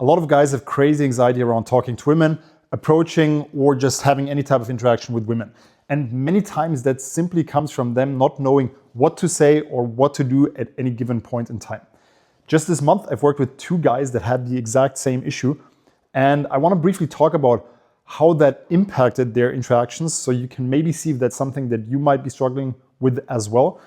A lot of guys have crazy anxiety around talking to women, approaching, or just having any type of interaction with women. And many times that simply comes from them not knowing what to say or what to do at any given point in time. Just this month, I've worked with 2 guys that had the exact same issue. And I want to briefly talk about how that impacted their interactions, so you can maybe see if that's something that you might be struggling with as well.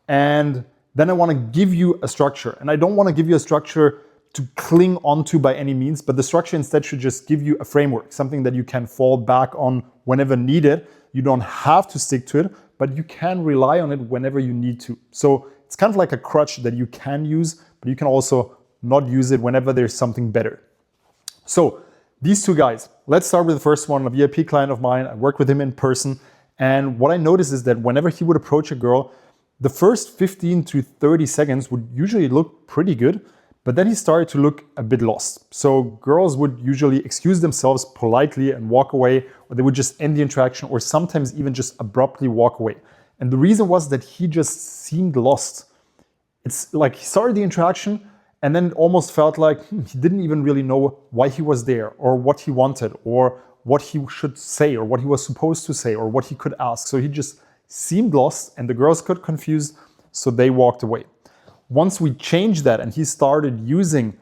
And then I want to give you a structure. And I don't want to give you a structure to cling onto by any means, but the structure instead should just give you a framework, something that you can fall back on whenever needed. You don't have to stick to it, but you can rely on it whenever you need to. So it's kind of like a crutch that you can use, but you can also not use it whenever there's something better. So these 2 guys, let's start with the first one, a VIP client of mine. I worked with him in person. And what I noticed is that whenever he would approach a girl, the first 15 to 30 seconds would usually look pretty good. But then he started to look a bit lost. So girls would usually excuse themselves politely and walk away, or they would just end the interaction, or sometimes even just abruptly walk away. And the reason was that he just seemed lost. It's like he started the interaction and then it almost felt like he didn't even really know why he was there, or what he wanted, or what he should say, or what he was supposed to say, or what he could ask. So he just seemed lost, and the girls got confused, so they walked away. Once we changed that and he started using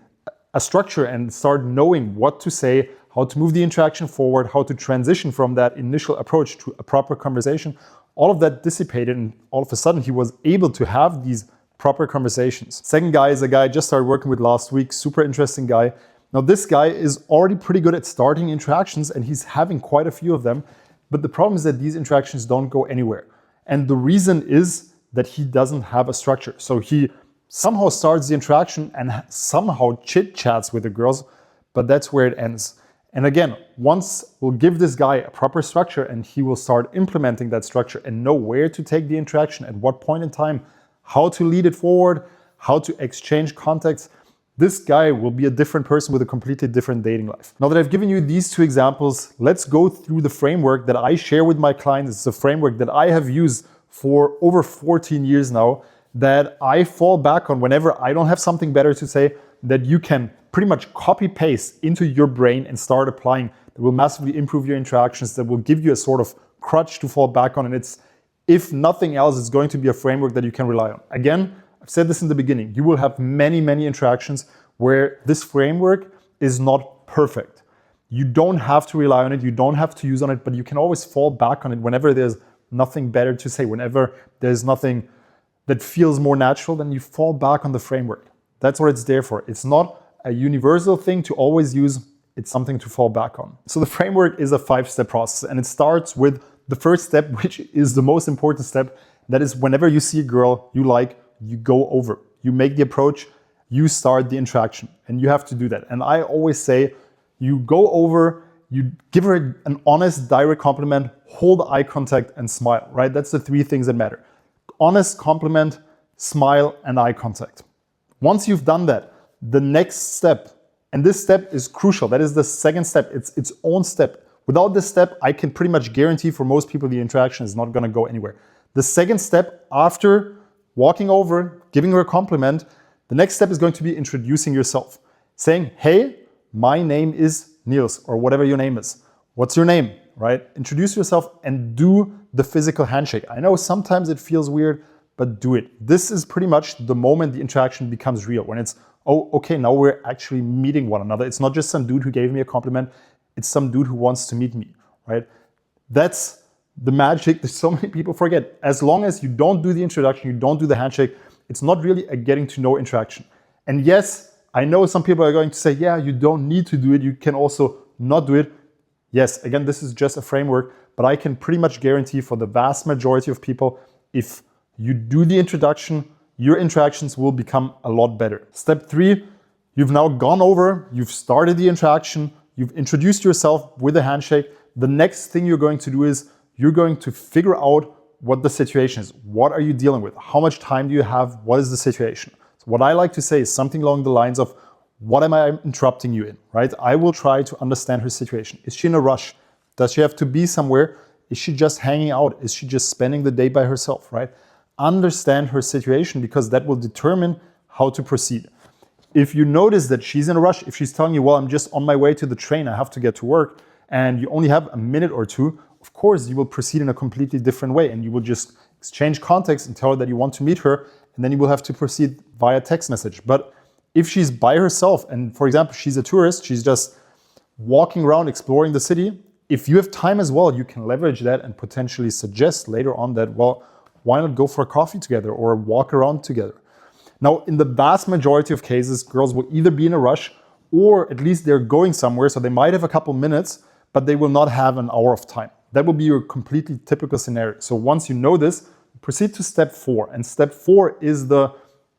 a structure and started knowing what to say, how to move the interaction forward, how to transition from that initial approach to a proper conversation, all of that dissipated, and all of a sudden he was able to have these proper conversations. Second guy is a guy I just started working with last week, super interesting guy. Now this guy is already pretty good at starting interactions and he's having quite a few of them, but the problem is that these interactions don't go anywhere. And the reason is that he doesn't have a structure. So he somehow starts the interaction and somehow chit-chats with the girls, but that's where it ends. And again, once we'll give this guy a proper structure and he will start implementing that structure and know where to take the interaction, at what point in time, how to lead it forward, how to exchange contacts, this guy will be a different person with a completely different dating life. Now that I've given you these 2 examples, let's go through the framework that I share with my clients. It's a framework that I have used for over 14 years now, that I fall back on whenever I don't have something better to say, that you can pretty much copy paste into your brain and start applying. That will massively improve your interactions, that will give you a sort of crutch to fall back on. And it's, if nothing else, it's going to be a framework that you can rely on. Again, I've said this in the beginning, you will have many, many interactions where this framework is not perfect. You don't have to rely on it, you don't have to use on it, but you can always fall back on it whenever there's nothing better to say, whenever there's nothing that feels more natural, then you fall back on the framework. That's what it's there for. It's not a universal thing to always use, it's something to fall back on. So the framework is a 5-step process, and it starts with the first step, which is the most important step. That is, whenever you see a girl you like, you go over, you make the approach, you start the interaction, and you have to do that. And I always say, you go over, you give her an honest, direct compliment, hold eye contact, and smile, right? That's the 3 things that matter. Honest compliment, smile, and eye contact. Once you've done that, the next step, and this step is crucial, that is the second step, it's its own step. Without this step, I can pretty much guarantee for most people the interaction is not going to go anywhere. The second step, after walking over, giving her a compliment, the next step is going to be introducing yourself. Saying, hey, my name is Niels, or whatever your name is. What's your name, right? Introduce yourself and do the physical handshake. I know sometimes it feels weird, but do it. This is pretty much the moment the interaction becomes real, when it's, oh, okay, now we're actually meeting one another. It's not just some dude who gave me a compliment, it's some dude who wants to meet me, right? That's the magic that so many people forget. As long as you don't do the introduction, you don't do the handshake, it's not really a getting to know interaction. And yes, I know some people are going to say, yeah, you don't need to do it. You can also not do it. Yes, again, this is just a framework, but I can pretty much guarantee for the vast majority of people, if you do the introduction, your interactions will become a lot better. Step 3, you've now gone over, you've started the interaction, you've introduced yourself with a handshake. The next thing you're going to do is you're going to figure out what the situation is. What are you dealing with? How much time do you have? What is the situation? So what I like to say is something along the lines of, what am I interrupting you in, right? I will try to understand her situation. Is she in a rush? Does she have to be somewhere? Is she just hanging out? Is she just spending the day by herself, right? Understand her situation, because that will determine how to proceed. If you notice that she's in a rush, if she's telling you, well, I'm just on my way to the train, I have to get to work, and you only have a minute or two, of course, you will proceed in a completely different way, and you will just exchange context and tell her that you want to meet her, and then you will have to proceed via text message. But if she's by herself, and for example, she's a tourist, she's just walking around exploring the city, if you have time as well, you can leverage that and potentially suggest later on that, well, why not go for a coffee together or walk around together? Now, in the vast majority of cases, girls will either be in a rush or at least they're going somewhere, so they might have a couple minutes, but they will not have an hour of time. That will be your completely typical scenario. So once you know this, proceed to step 4. And step 4 is the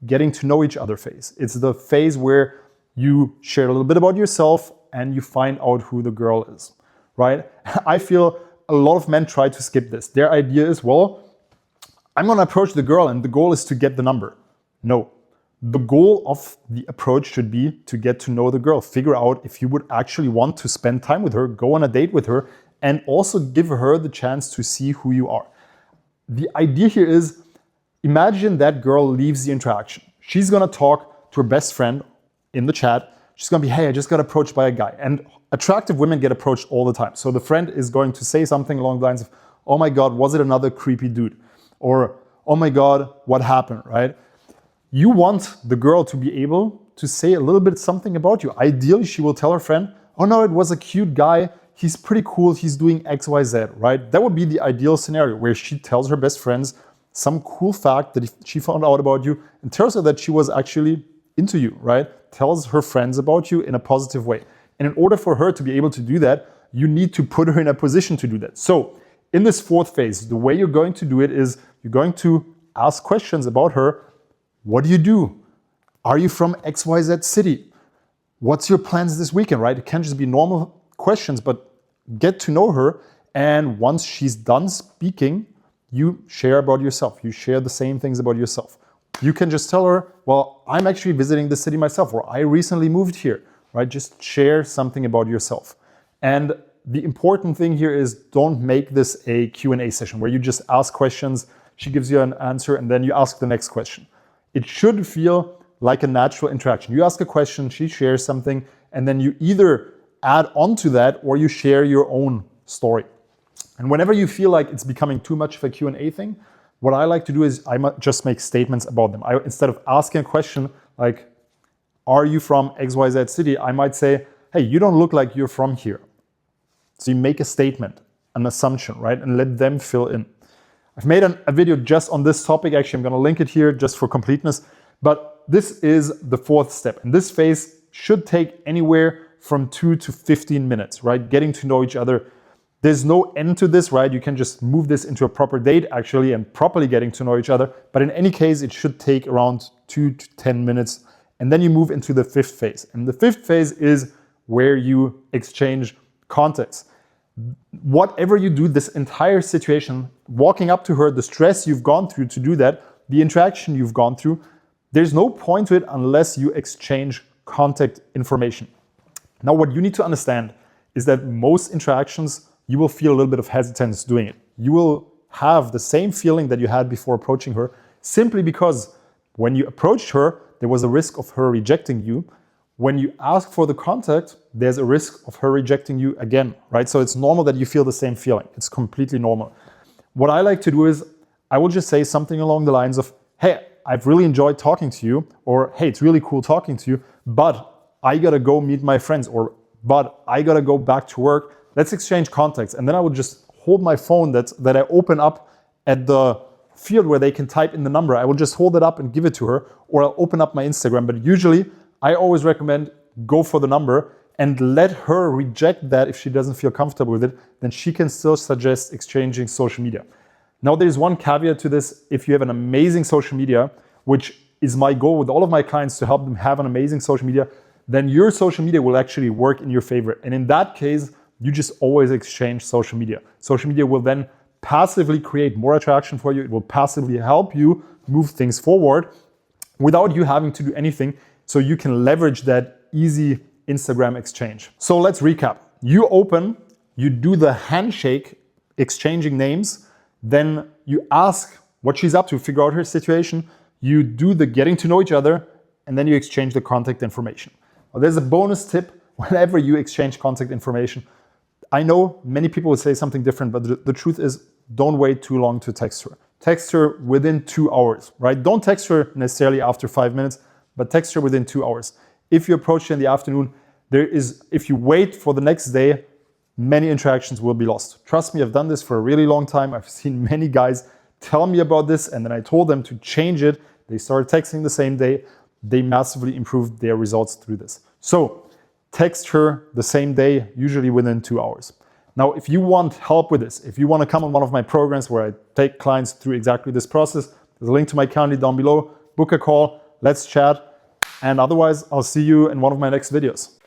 getting to know each other phase. It's the phase where you share a little bit about yourself and you find out who the girl is, right? I feel a lot of men try to skip this. Their idea is, well, I'm gonna approach the girl and the goal is to get the number. No, the goal of the approach should be to get to know the girl. Figure out if you would actually want to spend time with her, go on a date with her, and also give her the chance to see who you are. The idea here is, imagine that girl leaves the interaction. She's gonna talk to her best friend in the chat. She's gonna be, hey, I just got approached by a guy. And attractive women get approached all the time. So the friend is going to say something along the lines of, oh my God, was it another creepy dude? Or, oh my God, what happened, right? You want the girl to be able to say a little bit something about you. Ideally, she will tell her friend, oh no, it was a cute guy. He's pretty cool. He's doing X, Y, Z, right? That would be the ideal scenario where she tells her best friends some cool fact that she found out about you and tells her that she was actually into you, right? Tells her friends about you in a positive way. And in order for her to be able to do that, you need to put her in a position to do that. So in this 4th phase, the way you're going to do it is you're going to ask questions about her. What do you do? Are you from XYZ city? What's your plans this weekend, right? It can't just be normal questions, but get to know her. And once she's done speaking, you share about yourself. You share the same things about yourself. You can just tell her, well, I'm actually visiting the city myself, or I recently moved here, right? Just share something about yourself. And the important thing here is don't make this a Q&A session where you just ask questions, she gives you an answer, and then you ask the next question. It should feel like a natural interaction. You ask a question, she shares something, and then you either add on to that or you share your own story. And whenever you feel like it's becoming too much of a Q&A thing, what I like to do is I just make statements about them. Instead of asking a question like, are you from XYZ city? I might say, hey, you don't look like you're from here. So you make a statement, an assumption, right? And let them fill in. I've made a video just on this topic. Actually, I'm gonna link it here just for completeness. But this is the 4th step. And this phase should take anywhere from 2 to 15 minutes, right? Getting to know each other. There's no end to this, right? You can just move this into a proper date actually and properly getting to know each other. But in any case, it should take around 2 to 10 minutes. And then you move into the 5th phase. And the 5th phase is where you exchange context. Whatever you do, this entire situation, walking up to her, the stress you've gone through to do that, the interaction you've gone through, there's no point to it unless you exchange contact information. Now, what you need to understand is that most interactions, you will feel a little bit of hesitance doing it. You will have the same feeling that you had before approaching her, simply because when you approached her, there was a risk of her rejecting you. When you ask for the contact, there's a risk of her rejecting you again, right? So it's normal that you feel the same feeling. It's completely normal. What I like to do is I will just say something along the lines of, hey, I've really enjoyed talking to you, or hey, it's really cool talking to you, but I gotta go meet my friends, or but I gotta go back to work. Let's exchange contacts. And then I would just hold my phone that I open up at the field where they can type in the number. I will just hold it up and give it to her, or I'll open up my Instagram. But usually I always recommend go for the number and let her reject that if she doesn't feel comfortable with it, then she can still suggest exchanging social media. Now there's one caveat to this. If you have an amazing social media, which is my goal with all of my clients to help them have an amazing social media, then your social media will actually work in your favor. And in that case, you just always exchange social media. Social media will then passively create more attraction for you. It will passively help you move things forward without you having to do anything. So you can leverage that easy Instagram exchange. So let's recap. You open, you do the handshake, exchanging names, then you ask what she's up to, figure out her situation. You do the getting to know each other, and then you exchange the contact information. Now, there's a bonus tip whenever you exchange contact information. I know many people would say something different, but the truth is, don't wait too long to text her. Text her within 2 hours, right? Don't text her necessarily after 5 minutes, but text her within 2 hours. If you approach her in the afternoon, if you wait for the next day, many interactions will be lost. Trust me, I've done this for a really long time. I've seen many guys tell me about this, and then I told them to change it. They started texting the same day. They massively improved their results through this. So text her the same day, usually within 2 hours. Now, if you want help with this, if you want to come on one of my programs where I take clients through exactly this process, there's a link to my calendar down below. Book a call, let's chat. And otherwise, I'll see you in one of my next videos.